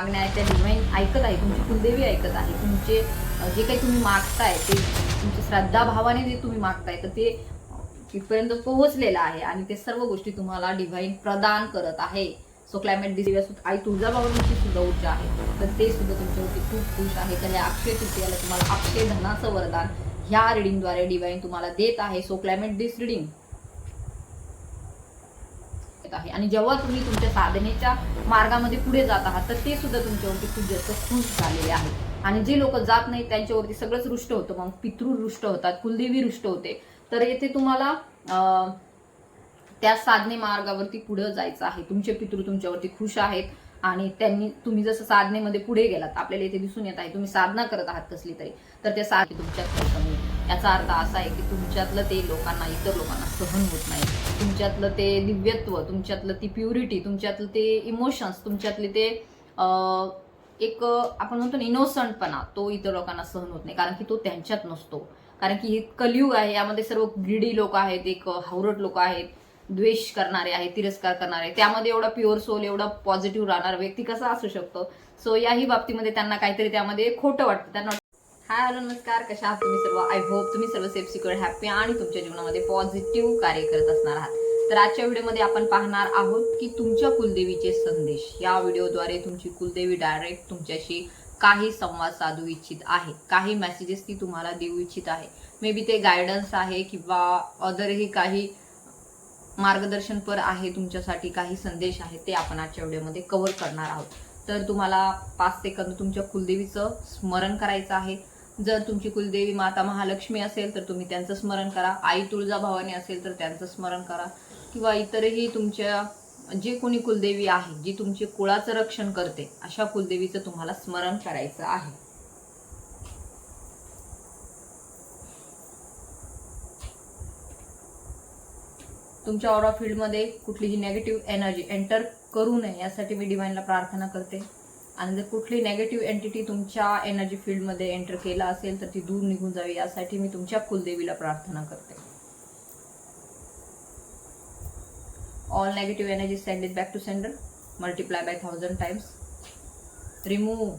मागण्या आहेत त्या डिव्हाइन ऐकत आहे, तुमची कुलदेवी ऐकत आहे. तुमचे जे काही तुम्ही मागताय ते तुमच्या श्रद्धाभावाने जे तुम्ही मागताय तर ते तिथपर्यंत पोहोचलेलं आहे आणि ते सर्व गोष्टी तुम्हाला डिव्हाइन प्रदान करत आहे. सो क्लायमेट दिव्या आई तुळजाभवानीची सुद्धा ऊर्जा आहे, तर ते सुद्धा तुमच्यावरती खूप खुश आहे. तर या अक्षय तृतीयाला तुम्हाला अक्षय धनाचं वरदान ह्या रिडिंगद्वारे डिव्हाइन तुम्हाला देत आहे. सो क्लायमेट दिस रिडिंग आहे. आणि जेव्हा तुम्ही तुमच्या साधनेच्या मार्गामध्ये पुढे जात आहात तर ते सुद्धा तुमच्यावरती खूप जास्त खुश झालेले आहेत. आणि जे लोक जात नाहीत त्यांच्यावरती सगळंच रुष्ट होतं, मग पितृ रुष्ट होतात, कुलदेवी रुष्ट होते. तर येथे तुम्हाला त्या साधने मार्गावरती पुढे जायचं आहे. तुमचे पितृ तुमच्यावरती खुश आहेत आणि तुम्ही जसं साधनेमध्ये पुढे गेलात, आपल्याला इथे दिसून येत आहे तुम्ही साधना करत आहात कसली तरी, तर त्या साधने तुमच्यात कमी. याचा अर्थ असा आहे की तुमच्यातलं ते इतर लोकांना सहन होत नाही. तुमच्यातलं ते दिव्यत्व, तुमच्यातलं ती प्युरिटी, तुमच्यातलं ते इमोशन्स, तुमच्यातले ते एक आपण म्हणतो ना इनोसंटपणा, तो इतर लोकांना सहन होत नाही, कारण की तो त्यांच्यात नसतो. कारण की हे कलियुग आहे, यामध्ये सर्व ग्रीडी लोक आहेत, एक हावरट लोक आहेत, द्वेष करणारे आहेत, तिरस्कार करणारे. त्यामध्ये एवढा प्युअर सोल, एवढा पॉझिटिव्ह राहणारा व्यक्ती कसा असू शकतो? सो याही बाबतीमध्ये त्यांना काहीतरी त्यामध्ये खोटं वाटतं. त्यांना हाय हॅलो नमस्कार, कशा आहात तुम्ही सर्व? आय होप तुम्ही सर्व सेफ सिक्युअर हॅपी आणि तुमच्या जीवनामध्ये पॉझिटिव्ह कार्य करत असणार आहात. तर आजच्या व्हिडिओमध्ये आपण पाहणार आहोत की तुमच्या कुलदेवीचे संदेश. या व्हिडिओद्वारे तुमची कुलदेवी डायरेक्ट तुमच्याशी काही संवाद साधू इच्छित आहे, काही मेसेजेस ती तुम्हाला देऊ इच्छित आहे. मे बी ते गायडन्स आहे किंवा अदरही काही मार्गदर्शनपर आहे तुमच्यासाठी, काही संदेश आहेत ते आपण आजच्या व्हिडिओमध्ये कव्हर करणार आहोत. तर तुम्हाला 5 सेकंद तुमच्या कुलदेवीचं स्मरण करायचं आहे. जर तुमची कुलदेवी माता महालक्ष्मी असेल तर तुम्ही त्यांचं स्मरण करा, आई तुळजाभवानी असेल तर त्यांचं स्मरण करा, किंवा इतरही तुमच्या जे कोणी कुलदेवी आहे जी तुमचे कुळाचं रक्षण करते अशा कुलदेवीचं तुम्हाला स्मरण करायचं आहे. तुमच्या ऑरा फील्डमध्ये कुठलीही नेगेटिव्ह एनर्जी एंटर करू नये यासाठी मी डिव्हाइनला प्रार्थना करते. आणि जर कुठली नेगेटिव्ह एंटिटी तुमच्या एनर्जी फील्डमध्ये एंटर केला असेल तर ती दूर निघून जावी यासाठी मी तुमच्या कुलदेवीला प्रार्थना करते. All negative energy send it back to sender, multiply by 1000 times. Remove.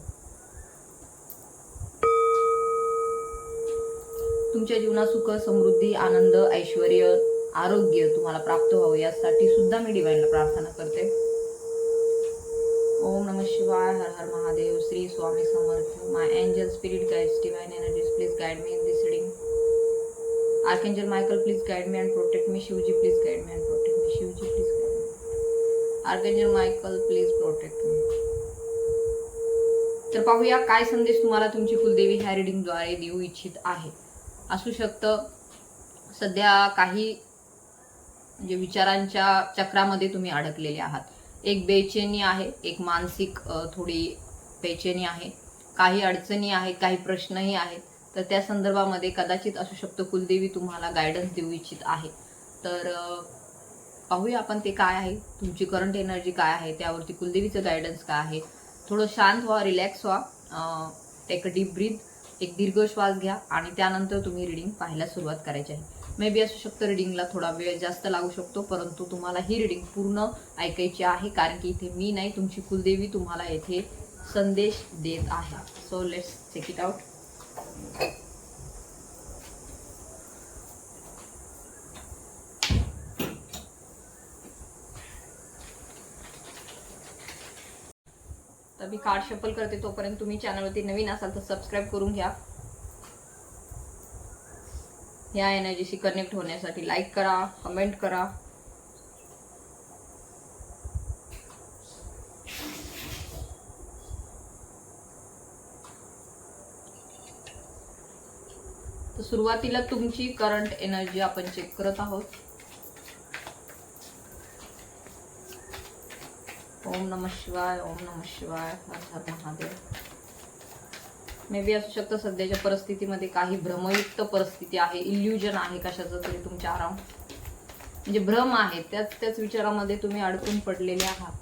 तुमच्या जीवनात सुख, समृद्धी, आनंद, ऐश्वर, आरोग्य तुम्हाला प्राप्त व्हावं यासाठी सुद्धा मी डिव्हाइनला प्रार्थना करते. ओम नमः शिवाय, हर हर Mahadev, Shri Swami Samarth. My angel spirit guides, divine energies, please guide me in this reading. Archangel Michael, please guide me and protect me. Shivji, please guide me and protect me. Shivji, please guide me. Archangel Michael, please protect me. तर पाहूया काय संदेश तुम्हाला तुमची कुलदेवी ह्या रीडिंगद्वारे देऊ इच्छित आहे. असू शकतं सध्या काही म्हणजे विचारांच्या चक्रामध्ये तुम्ही अडकलेले आहात. एक बेचैनी आहे, एक मानसिक थोडी बेचैनी आहे, काही अडचणी आहेत, काही प्रश्नही आहेत. तर त्या संदर्भामध्ये कदाचित असू शकतं कुलदेवी तुम्हाला गायडन्स देऊ इच्छित आहे. तर पाहूया आपण ते काय आहे, तुमची करंट एनर्जी काय आहे, त्यावरती कुलदेवीचं गायडन्स काय आहे. थोडं शांत व्हा, रिलॅक्स व्हा, टेक अ डीप ब्रीथ, एक दीर्घ श्वास घ्या आणि त्यानंतर तुम्ही रीडिंग पाहायला सुरुवात करायची आहे. मे बी असू शकतं रीडिंगला थोडा वेळ जास्त लागू शकतो, परंतु तुम्हाला ही रीडिंग पूर्ण ऐकायची आहे, कारण की इथे मी नाही, तुमची कुलदेवी तुम्हाला येथे संदेश देत आहे. So let's check it out. तर मी कार्ड शफल करते, तोपर्यंत तुम्ही चॅनलवरती नवीन असाल तर सबस्क्राईब करून घ्या. या एनर्जीशी कनेक्ट होण्यासाठी लाईक करा, कमेंट करा. तर सुरुवातीला तुमची करंट एनर्जी आपण चेक करत आहोत. ओम नमः शिवाय, ओम नमः शिवाय, हर हर महादेव. मे बी असू शकतं सध्याच्या परिस्थितीमध्ये काही भ्रमयुक्त परिस्थिती आहे, इल्युजन आहे कशाचं तरी तुमच्या अराउंड, म्हणजे भ्रम आहे, त्याच विचारामध्ये तुम्ही अडकून पडलेले आहात.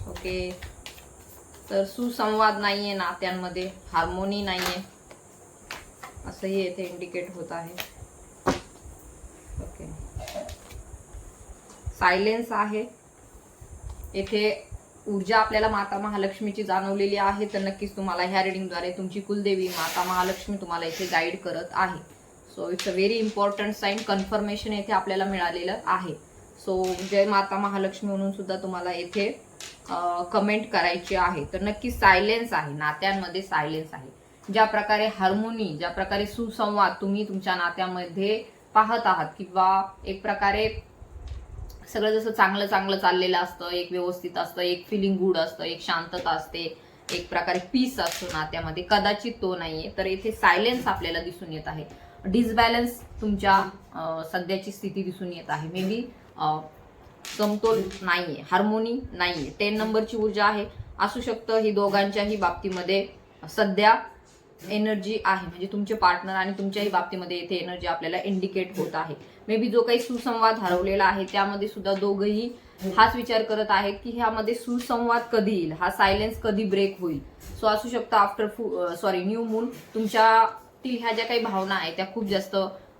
ओके. तर सुसंवाद नाहीये नात्यांमध्ये, हार्मोनी नाहीये असंही येथे इंडिकेट होत आहे. ओके. सायलेन्स आहे, येथे ऊर्जा आपल्याला माता महालक्ष्मीची जाणवलेली आहे, तर नक्कीच तुम्हाला ह्या रिडिंगद्वारे तुमची कुलदेवी माता महालक्ष्मी तुम्हाला इथे गाईड करत आहे. So it's a very important sign, confirmation येथे आपल्याला मिळालेलं आहे. सो जय माता महालक्ष्मी म्हणून सुद्धा तुम्हाला येथे कमेंट करायची आहे. तर नक्की सायलेन्स आहे, नात्यांमध्ये सायलेन्स आहे. ज्या प्रकारे हार्मोनी, ज्या प्रकारे सुसंवाद तुम्ही तुमच्या नात्यामध्ये पाहत आहात, किंवा एक प्रकारे सगळं जसं चांगलं चांगलं चाललेलं असतं, एक व्यवस्थित असतं, एक फिलिंग गुड असतं, एक शांतता असते, एक प्रकारे पीस असतो नात्यामध्ये, कदाचित तो नाहीये. तर इथे सायलेन्स आपल्याला दिसून येत आहे. डिसबॅलन्स तुमच्या सध्याची स्थिती दिसून येत आहे. मे बी समतोल नाहीये, हार्मोनी नाहीये. 10 नंबरची ऊर्जा आहे, असू शकतं ही दोघांच्याही बाबतीमध्ये सध्या एनर्जी आहे. म्हणजे तुमचे पार्टनर आणि तुमच्याही बाबतीमध्ये इथे एनर्जी आपल्याला इंडिकेट होत आहे. मे बी जो काही सुसंवाद हरवलेला आहे त्यामध्ये सुद्धा दोघंही हाच विचार करत आहेत की ह्यामध्ये सुसंवाद कधी येईल, हा सायलेन्स कधी ब्रेक होईल. सो असू शकतं आफ्टर न्यू मून तुमच्यातील ह्या ज्या काही भावना आहेत त्या खूप जास्त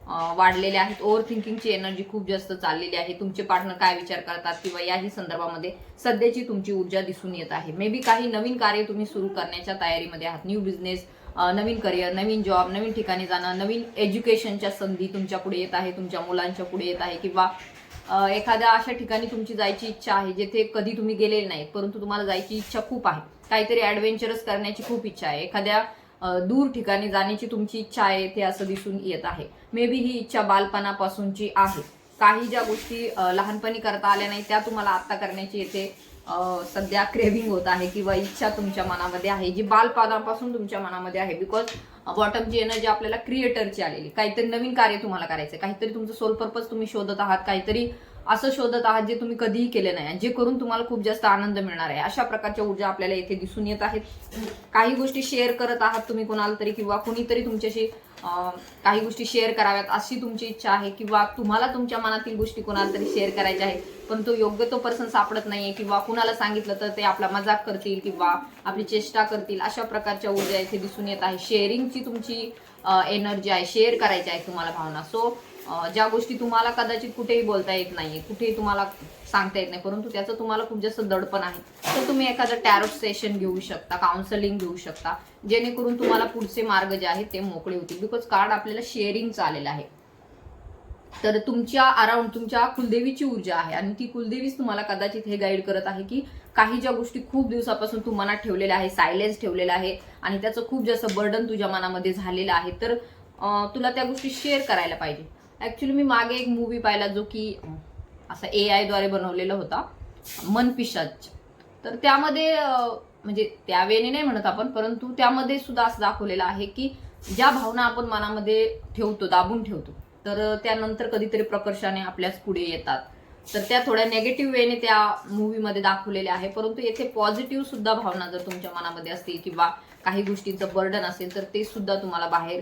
वाढलेल्या आहेत. ओव्हर थिंकिंगची एनर्जी खूप जास्त चाललेली आहे. तुमचे पार्टनर काय विचार करतात किंवा याही संदर्भामध्ये सध्याची तुमची ऊर्जा दिसून येत आहे. मे बी काही नवीन कार्य तुम्ही सुरू करण्याच्या तयारीमध्ये आहात. न्यू बिझनेस, नवीन करिअर, नवीन जॉब, नवीन ठिकाणी जाणं, नवीन एज्युकेशनच्या संधी तुमच्या पुढे येत आहे, तुमच्या मुलांच्या पुढे येत आहे, किंवा एखाद्या अशा ठिकाणी तुमची जायची इच्छा आहे जेथे कधी तुम्ही गेलेले नाहीत, परंतु तुम्हाला जायची इच्छा खूप आहे. काहीतरी ॲडव्हेंचरस करण्याची खूप इच्छा आहे. एखाद्या दूर ठिकाणी जाण्याची तुमची इच्छा आहे ते असं दिसून येत आहे. मे बी ही इच्छा बालपणापासूनची आहे. काही ज्या गोष्टी लहानपणी करता आल्या नाही त्या तुम्हाला आता करण्याची येथे सध्या क्रेविंग होत आहे, किंवा इच्छा तुमच्या मनामध्ये आहे जी बालपणापासून तुमच्या मनामध्ये आहे. बिकॉज बॉटमची एनर्जी आपल्याला क्रिएटरची आलेली. काहीतरी नवीन कार्य तुम्हाला करायचं, काहीतरी तुमचं सोल पर्पज तुम्ही शोधत आहात, काहीतरी असं शोधत आहात जे तुम्ही कधीही केले नाही, जे करून तुम्हाला खूप जास्त आनंद मिळणार आहे. अशा प्रकारच्या ऊर्जा आपल्याला येथे दिसून येत आहेत. काही गोष्टी शेअर करत आहात तुम्ही कोणाला तरी, किंवा कुणीतरी तुमच्याशी काही गोष्टी शेअर कराव्यात अशी तुमची इच्छा आहे, किंवा तुम्हाला तुमच्या मनातील गोष्टी कोणाला तरी शेअर करायच्या आहेत, पण तो योग्य तो पर्सन सापडत नाहीये, किंवा कुणाला सांगितलं तर ते आपला मजाक करतील किंवा आपली चेष्टा करतील. अशा प्रकारच्या ऊर्जा इथे दिसून येत आहे. शेअरिंगची तुमची एनर्जी आहे, शेअर करायची आहे तुम्हाला भावना. सो ज्या गोष्टी तुम्हाला कदाचित कुठेही बोलता येत नाही, कुठेही तुम्हाला सांगता येत नाही, परंतु त्याचं तुम्हाला खूप जास्त दडपण आहे, तर तुम्ही एखादं टॅरोट सेशन घेऊ शकता, काउन्सलिंग घेऊ शकता, जेणेकरून तुम्हाला पुढचे मार्ग जे आहेत ते मोकळे होतील. बिकॉज कार्ड आपल्याला शेअरिंगचं आलेलं आहे. तर तुमच्या अराउंड तुमच्या कुलदेवीची ऊर्जा आहे, आणि ती कुलदेवीच तुम्हाला कदाचित हे गाईड करत आहे की काही ज्या गोष्टी खूप दिवसापासून तू मनात ठेवलेल्या आहे, सायलेन्स ठेवलेला आहे, आणि त्याचं खूप जास्त बर्डन तुझ्या मनामध्ये झालेलं आहे, तर तुला त्या गोष्टी शेअर करायला पाहिजे. ऍक्च्युली मी मागे एक मूवी पाहिला जो की असा AI द्वारे बनवलेला होता, मन पिशाच. तर त्यामध्ये म्हणजे त्या वेळेने नाही म्हणत आपण, परंतु त्यामध्ये सुद्धा असं दाखवलेलं आहे की ज्या भावना आपण मनामध्ये ठेवतो, दाबून ठेवतो, तर त्यानंतर कधीतरी प्रकर्षाने आपल्याच पुढे येतात. तर त्या थोड्या नेगेटिव्ह वेने त्या मूवीमध्ये दाखवलेल्या आहे. परंतु येथे पॉझिटिव्ह सुद्धा भावना जर तुमच्या मनामध्ये असतील, किंवा काही गोष्टींचं बर्डन असेल, तर ते सुद्धा तुम्हाला बाहेर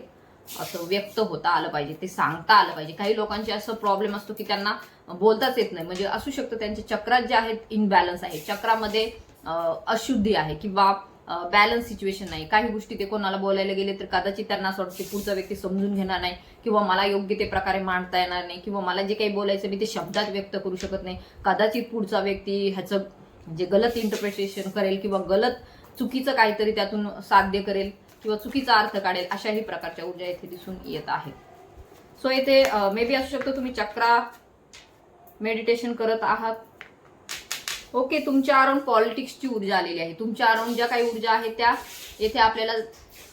असं व्यक्त होता आलं पाहिजे, ते सांगता आलं पाहिजे. काही लोकांचे असं प्रॉब्लेम असतो की त्यांना बोलताच येत नाही. म्हणजे असू शकतं त्यांचे चक्रात जे आहेत इनबॅलन्स आहे, चक्रामध्ये अशुद्धी आहे, किंवा बॅलन्स सिच्युएशन नाही. काही गोष्टी ते कोणाला बोलायला गेले तर कदाचित त्यांना असं वाटतं पुढचा व्यक्ती समजून घेणार नाही, किंवा मला योग्य ते प्रकारे मांडता येणार नाही, किंवा मला जे काही बोलायचं मी ते शब्दात व्यक्त करू शकत नाही. कदाचित पुढचा व्यक्ती ह्याचं जे गलत इंटरप्रिटेशन करेल, किंवा चुकीचं काहीतरी त्यातून साध्य करेल, किंवा चुकीचा अर्थ काढेल. अशाही प्रकारच्या ऊर्जा येथे दिसून येत आहे. सो येथे मे बी असू शकतो तुम्ही चक्रा मेडिटेशन करत आहात. ओके, तुमच्या अराउंड पॉलिटिक्सची ऊर्जा आलेली आहे. तुमच्या अराउंड ज्या काही ऊर्जा आहेत त्या येथे आपल्याला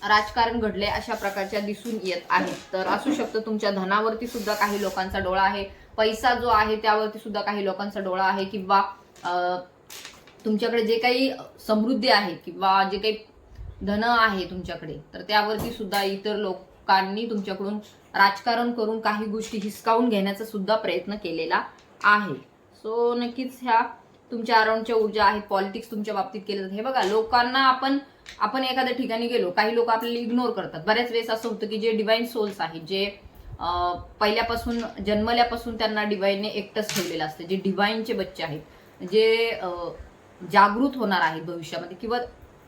राजकारण घडले अशा प्रकारच्या दिसून येत आहेत. तर असू शकतं तुमच्या धनावरती सुद्धा काही लोकांचा डोळा आहे, पैसा जो आहे त्यावरती सुद्धा काही लोकांचा डोळा आहे, किंवा तुमच्याकडे जे काही समृद्धी आहे किंवा जे काही धन आहे तुमच्याकडे, तर त्यावरती सुद्धा इतर लोकांनी तुमच्याकडून राजकारण करून काही गोष्टी हिसकावून घेण्याचा सुद्धा प्रयत्न केलेला आहे. सो नक्कीच ह्या तुमच्या अराउंडच्या ऊर्जा आहेत. पॉलिटिक्स तुमच्या बाबतीत केलं जातं. हे बघा, लोकांना आपण एखाद्या ठिकाणी गेलो, काही लोक आपल्याला इग्नोर करतात. बऱ्याच वेळेस असं होतं की जे डिवाइन सोल्स आहेत, जे पहिल्यापासून जन्मल्यापासून त्यांना डिवाइनने एकटंच ठेवलेलं असतं, जे डिवाइनचे बच्चे आहेत, जे जागृत होणार आहेत भविष्यामध्ये, किंवा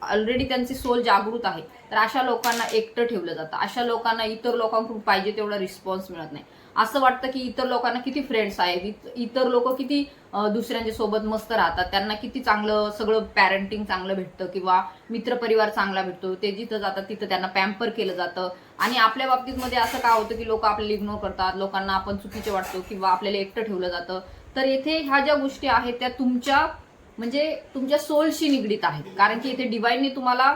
ऑलरेडी त्यांचे सोल जागृत आहे, तर अशा लोकांना एकटं ठेवलं जातं. अशा लोकांना इतर लोकांकडून पाहिजे तेवढा रिस्पॉन्स मिळत नाही. असं वाटतं की इतर लोकांना किती फ्रेंड्स आहेत, इतर लोक किती दुसऱ्यांच्या सोबत मस्त राहतात, त्यांना किती चांगलं सगळं पॅरेंटिंग चांगलं भेटतं किंवा मित्रपरिवार चांगला भेटतो, ते जिथं जातात तिथं त्यांना पॅम्पर केलं जातं. आणि आपल्या बाबतीत मध्ये असं का होतं की लोक आपल्याला इग्नोर करतात, लोकांना आपण चुकीचे वाटतो किंवा आपल्याला एकटं ठेवलं जातं. तर इथे ह्या ज्या गोष्टी आहेत त्या तुमच्या सोलशी निगडीत आहेत, कारण की इथे डिवाइनने तुम्हाला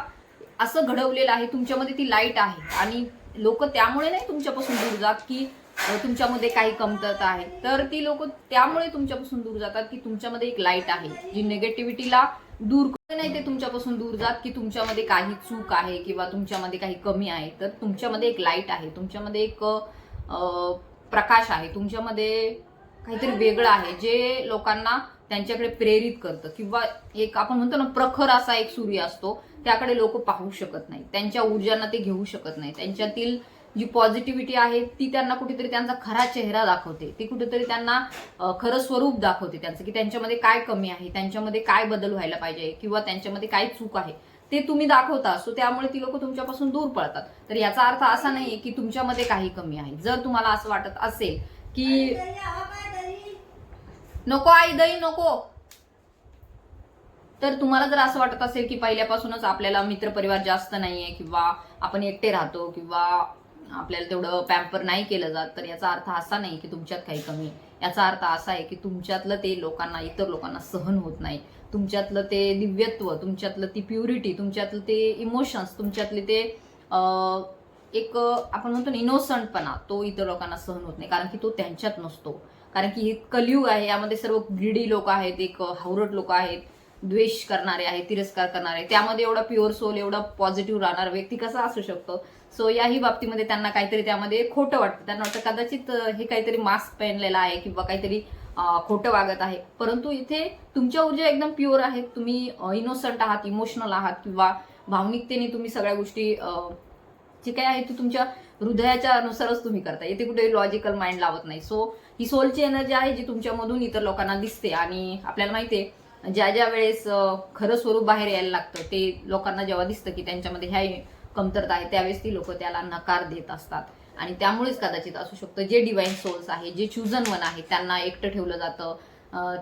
असं घडवलेलं आहे, तुमच्यामध्ये ती लाईट आहे. आणि लोक त्यामुळे नाही तुमच्यापासून दूर जात की तुमच्यामध्ये काही कमतरता आहे, तर ती लोक त्यामुळे तुमच्यापासून दूर जातात की तुमच्यामध्ये एक लाईट आहे जी निगेटिव्हिटीला दूर नाही. ते तुमच्यापासून दूर जात की तुमच्यामध्ये काही चूक आहे किंवा तुमच्यामध्ये काही कमी आहे. तर तुमच्यामध्ये एक लाईट आहे, तुमच्यामध्ये एक प्रकाश आहे, तुमच्यामध्ये काहीतरी वेगळं आहे जे लोकांना त्यांच्याकडे प्रेरित करतं. किंवा एक आपण म्हणतो ना प्रखर असा एक सूर्य असतो, त्याकडे लोक पाहू शकत नाही, त्यांच्या ऊर्जांना ते घेऊ शकत नाही. त्यांच्यातील जी पॉझिटिव्हिटी आहे ती त्यांना कुठेतरी त्यांचा खरा चेहरा दाखवते, ती कुठेतरी त्यांना खरं स्वरूप दाखवते त्यांचं, की त्यांच्यामध्ये काय कमी आहे, त्यांच्यामध्ये काय बदल व्हायला पाहिजे किंवा त्यांच्यामध्ये काय चूक आहे ते तुम्ही दाखवता. सो त्यामुळे ती लोक तुमच्यापासून दूर पळतात. तर याचा अर्थ असा नाहीये की तुमच्यामध्ये काही कमी आहे. जर तुम्हाला असं वाटत असेल की नको आई दही नको, तर तुम्हाला जर असं वाटत असेल की पहिल्यापासूनच आपल्याला मित्रपरिवार जास्त नाहीये किंवा आपण एकटे राहतो किंवा आपल्याला तेवढं पॅम्पर नाही केलं जात, तर याचा अर्थ असा नाही की तुमच्यात काही कमी आहे. याचा अर्थ असा आहे की तुमच्यातलं ते लोकांना, इतर लोकांना सहन होत नाही. तुमच्यातलं ते दिव्यत्व, तुमच्यातलं ती प्युरिटी, तुमच्यातलं ते इमोशन्स, तुमच्यातले ते एक आपण म्हणतो ना इनोसंटपणा, तो इतर लोकांना सहन होत नाही, कारण की तो त्यांच्यात नसतो. कारण की हे कलियुग आहे, यामध्ये सर्व ग्रीडी लोक आहेत, एक हावरट लोक आहेत, द्वेष करणारे आहेत, तिरस्कार करणारे. त्यामध्ये एवढा प्युअर सोल, एवढा पॉझिटिव्ह राहणारा व्यक्ती कसा असू शकतो? सो याही बाबतीमध्ये त्यांना काहीतरी त्यामध्ये खोटं वाटतं. त्यांना वाटतं कदाचित हे काहीतरी मास्क पेनलेला आहे किंवा काहीतरी खोटं वागत आहे. परंतु इथे तुमच्या ऊर्जा एकदम प्युअर आहेत, तुम्ही इनोसंट आहात, इमोशनल आहात किंवा भावनिकतेने तुम्ही सगळ्या गोष्टी जे काही आहे ते तुमच्या हृदयाच्या अनुसारच तुम्ही करता. इथे कुठे लॉजिकल माइंड लावत नाही. सो ही सोलची एनर्जी आहे जी तुमच्यामधून इतर लोकांना दिसते. आणि आपल्याला माहितीये ज्या ज्या वेळेस खरं स्वरूप बाहेर यायला लागतं, ते लोकांना जेव्हा दिसतं की त्यांच्यामध्ये ह्या कमतरता आहे, त्यावेळेस ती लोक त्याला नकार देत असतात. आणि त्यामुळेच कदाचित असू शकतं जे डिवाइन सोल्स आहे, जे चूजन वन आहे, त्यांना एकटं ठेवलं जातं.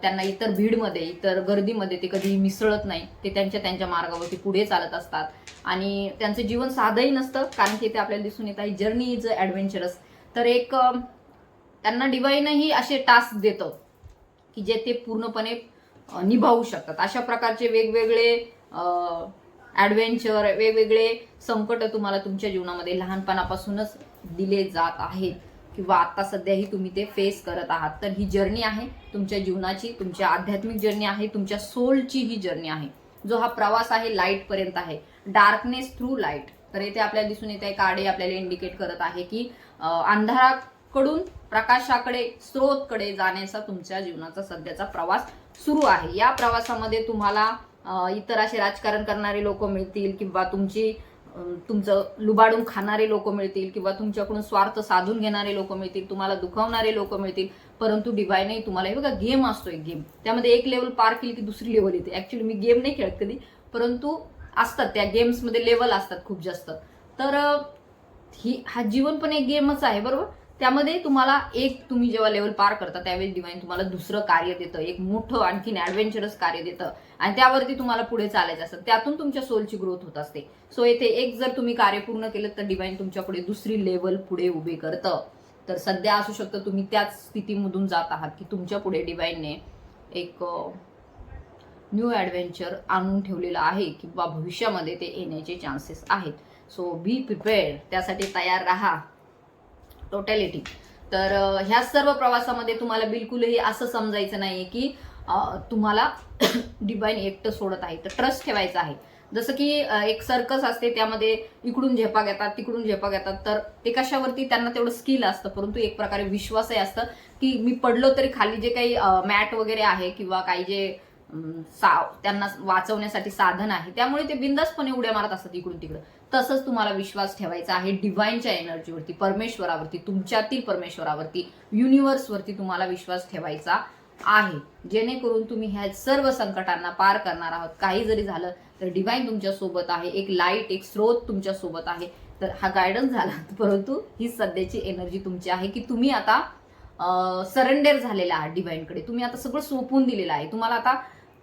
त्यांना इतर भीडमध्ये, इतर गर्दीमध्ये ते कधी मिसळत नाही. ते त्यांच्या मार्गावरती पुढे चालत असतात आणि त्यांचं जीवन साधंही नसतं, कारण की ते आपल्याला दिसून येत आहे जर्नी इज ॲडव्हेंचरस. तर एक त्यांना डिवाइनही असे टास्क देतं की जे ते पूर्णपणे निभावू शकतात. अशा प्रकारचे वेगवेगळे ॲडव्हेंचर, वेगवेगळे संकट तुम्हाला तुमच्या जीवनामध्ये लहानपणापासूनच दिले जात आहेत किंवा आता सध्याही तुम्ही ते फेस करत आहात. तर ही जर्नी आहे तुमच्या जीवनाची, तुमच्या आध्यात्मिक जर्नी आहे, तुमच्या सोलची ही जर्नी आहे. जो हा प्रवास आहे लाईट पर्यंत आहे, डार्कनेस थ्रू लाईट. तर इथे आपल्याला दिसून येत आहे, काडे आपल्याला इंडिकेट करत आहे की अंधाराकडून प्रकाशाकडे, स्रोतकडे जाण्याचा तुमच्या जीवनाचा सध्याचा प्रवास सुरू आहे. या प्रवासामध्ये तुम्हाला इतर असे राजकारण करणारे लोक मिळतील किंवा तुमचं लुबाडून खाणारे लोक मिळतील किंवा तुमच्याकडून स्वार्थ साधून घेणारे लोक मिळतील, तुम्हाला दुखावणारे लोक मिळतील. परंतु डिवाइनही तुम्हाला, हे बघा गेम असतो, एक गेम, त्यामध्ये एक लेवल पार केली की दुसरी लेवल येते. ऍक्च्युली मी गेम नाही खेळत कधी, परंतु असतात त्या गेम्समध्ये लेवल असतात खूप जास्त. तर हा जीवन पण एक गेमच आहे, बरोबर. त्यामध्ये तुम्हाला तुम्ही जेव्हा लेवल पार करता त्यावेळी डिवाइन तुम्हाला दुसरं कार्य देतं, एक मोठं आणखीन ॲडव्हेंचरस कार्य देतं आणि त्यावरती तुम्हाला पुढे चालायचं असतं. त्यातून तुमच्या सोलची ग्रोथ होत असते. सो येथे एक जर तुम्ही कार्य पूर्ण केलं तर डिवाइन तुमच्यापुढे दुसरी लेवल पुढे उभी करतं. तर सध्या असू शकतं तुम्ही त्याच स्थितीमधून जात आहात की तुमच्या पुढे डिवाइनने एक न्यू ॲडव्हेंचर आणून ठेवलेलं आहे किंवा भविष्यामध्ये ते येण्याचे चान्सेस आहेत. सो बी प्रिपेअर्ड, त्यासाठी तयार राहा. टोटॅलिटी. तर ह्या सर्व प्रवासामध्ये तुम्हाला बिलकुलही असं समजायचं नाही की तुम्हाला डिवाइन एकटं सोडत आहे. तर ट्रस्ट ठेवायचा आहे. जसं की एक सर्कस असते, त्यामध्ये इकडून झेपा घेतात, तिकडून झेपा घेतात. तर ते कशावरती त्यांना तेवढं स्किल असतं, परंतु एक प्रकारे विश्वासही असतं की मी पडलो तरी खाली जे काही मॅट वगैरे आहे किंवा काही जे त्यांना वाचवण्यासाठी साधन आहे, त्यामुळे ते बिंदासपणे उड्या मारत असतात इकडून तिकडं. तसंच तुम्हाला विश्वास ठेवायचा आहे डिवाइनच्या एनर्जीवरती, परमेश्वरावरती, तुमच्यातील परमेश्वरावरती, युनिव्हर्सवरती तुम्हाला विश्वास ठेवायचा आहे, जेणेकरून तुम्ही ह्या सर्व संकटांना पार करणार आहात. काही जरी झालं तर डिवाइन तुमच्या सोबत आहे, एक लाईट, एक स्रोत तुमच्या सोबत आहे, तर हा गायडन्स झाला, परंतु ही सध्याची एनर्जी तुमची आहे की तुम्ही आता सरेंडर झालेला आहात डिव्हाइनकडे. तुम्ही आता सगळं सोपवून दिलेलं आहे. तुम्हाला आता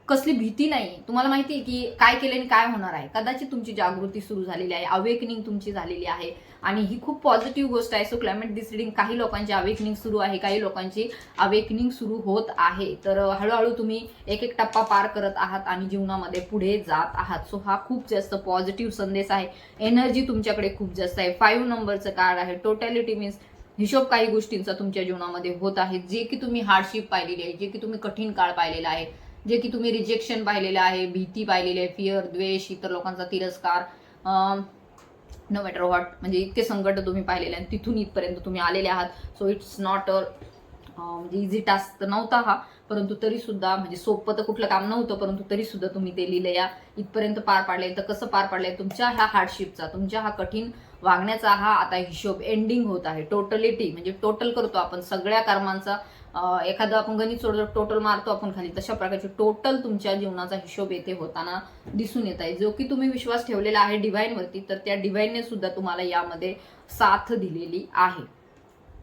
कसली भीती नाही. तुम्हाला माहिती आहे की काय केल्याने काय होणार आहे. कदाचित तुमची जागृती सुरू झालेली आहे, अवेकनिंग तुमची झालेली आहे आणि ही खूप पॉझिटिव्ह गोष्ट आहे. सो क्लायमेट डिसिडिंग काही लोकांची अवेकनिंग सुरू आहे, काही लोकांची अवेकनिंग सुरू होत आहे. तर हळूहळू तुम्ही एक एक टप्पा पार करत आहात आणि जीवनामध्ये पुढे जात आहात. सो हा खूप जास्त पॉझिटिव्ह संदेश आहे. एनर्जी तुमच्याकडे खूप जास्त आहे. 5 नंबरचं कार्ड आहे. टोटॅलिटी मीन्स हिशोब काही गोष्टींचा तुमच्या जीवनामध्ये होत आहे. जे की तुम्ही हार्डशिप पाहिलेली आहे, जे की तुम्ही कठीण काळ पाहिलेला आहे, जे की तुम्ही रिजेक्शन पाहिलेलं आहे, भीती पाहिलेली आहे, फिअर, द्वेष, इतर लोकांचा तिरस्कार, नो मॅटर व्हॉट, म्हणजे इतके संकट तुम्ही पाहिलेले आणि तिथून इथपर्यंत तुम्ही आलेले आहात. सो इट्स नॉट म्हणजे इझी टास्क तर नव्हता हा, परंतु तरी सुद्धा म्हणजे सोपं तर कुठलं काम नव्हतं, परंतु तरी सुद्धा तुम्ही ते लिहिलं या इथपर्यंत पार पाडले. तर कसं पार पाडलंय? तुमच्या ह्या हार्डशिपचा, तुमच्या हा कठीण वागण्याचा हा आता हिशोब एंडिंग होत आहे. टोटलिटी म्हणजे टोटल करतो आपण सगळ्या कर्मांचा. एखादं आपण गणित सोडतो, टोटल मारतो आपण खाली, तशा प्रकारचे टोटल तुमच्या जीवनाचा हिशोब येथे होताना दिसून येत आहे. जो की तुम्ही विश्वास ठेवलेला आहे डिव्हाइनवरती, तर त्या डिव्हाइनने सुद्धा तुम्हाला यामध्ये साथ दिलेली आहे,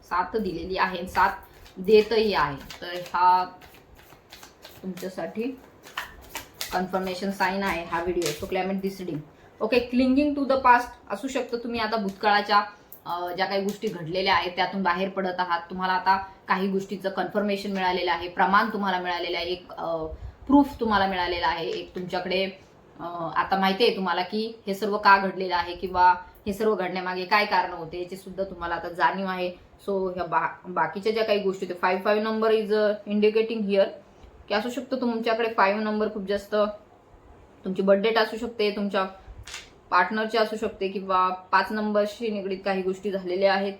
साथ दिलेली आहे, साथ देतही आहे. तर हा तुमच्यासाठी कन्फर्मेशन साईन आहे हा video. So climate deciding. Okay, clinging to the past असू शकतं. तुम्ही आता भूतकाळाच्या ज्या काही गोष्टी घडलेल्या आहेत त्यातून बाहेर पडत आहात. तुम्हाला आता काही गोष्टीचं कन्फर्मेशन मिळालेलं आहे, प्रमाण तुम्हाला मिळालेलं आहे, एक प्रूफ तुम्हाला मिळालेला आहे. एक तुमच्याकडे आता माहिती आहे तुम्हाला की हे सर्व का घडलेलं आहे किंवा हे सर्व घडण्यामागे काय कारण होते याची सुद्धा तुम्हाला आता जाणीव आहे. सो ह्या बाकीच्या ज्या काही गोष्टी होत्या, 5 नंबर इज इंडिकेटिंग हिअर की असू शकतं तुमच्याकडे 5 नंबर खूप जास्त तुमची बर्थ डेट असू शकते, तुमच्या पार्टनरचे असू शकते किंवा 5 नंबरशी निगडीत काही गोष्टी झालेल्या आहेत.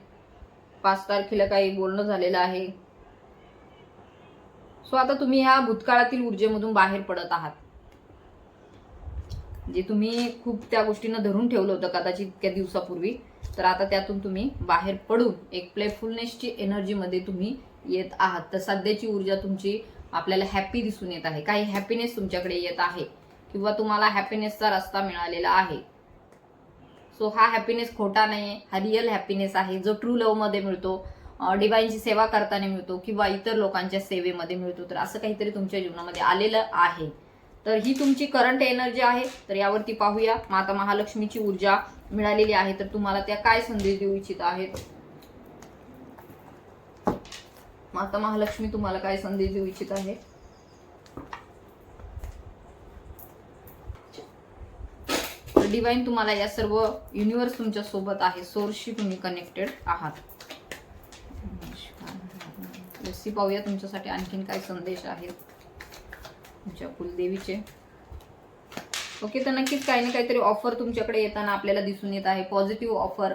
5 तारखेला काही बोलणं झालेलं आहे. सो आता तुम्ही ह्या भूतकाळातील ऊर्जेमधून बाहेर पडत आहात. जे तुम्ही खूप त्या गोष्टींना धरून ठेवलं होतं कदाचित इतक्या दिवसापूर्वी, तर आता त्यातून तुम्ही बाहेर पडून एक प्लेफुलनेसची एनर्जीमध्ये तुम्ही येत आहात. तर सध्याची ऊर्जा तुमची आपल्याला हॅपी दिसून येत आहे. काही हॅपीनेस तुमच्याकडे येत आहे किंवा तुम्हाला हॅपीनेसचा रस्ता मिळालेला आहे. सो हा हॅपीनेस खोटा नाही, हा रिअल हॅपीनेस आहे जो ट्रू लव्ह मध्ये मिळतो, डिवाइनची सेवा करताना मिळतो किंवा इतर लोकांच्या सेवेमध्ये मिळतो. तर असं काहीतरी तुमच्या जीवनामध्ये आलेलं आहे. तर ही तुमची करंट एनर्जी आहे. तर यावरती पाहूया. माता महालक्ष्मीची ऊर्जा मिळालेली आहे, तर तुम्हाला त्या काय संदेश देऊ इच्छित आहेत? माता महालक्ष्मी तुम्हाला काय संदेश देऊ इच्छित आहे? डिवाइन तुम्हाला या सर्व युनिव्हर्स तुमच्या सोबत आहे, सोर्सशी तुम्ही कनेक्टेड आहात. पाहूया तुमच्यासाठी आणखीन काय संदेश आहेत तुमच्या कुलदेवीचे. ओके, तर नक्कीच काही ना काहीतरी ऑफर तुमच्याकडे येताना आपल्याला दिसून येत आहे. पॉझिटिव्ह ऑफर,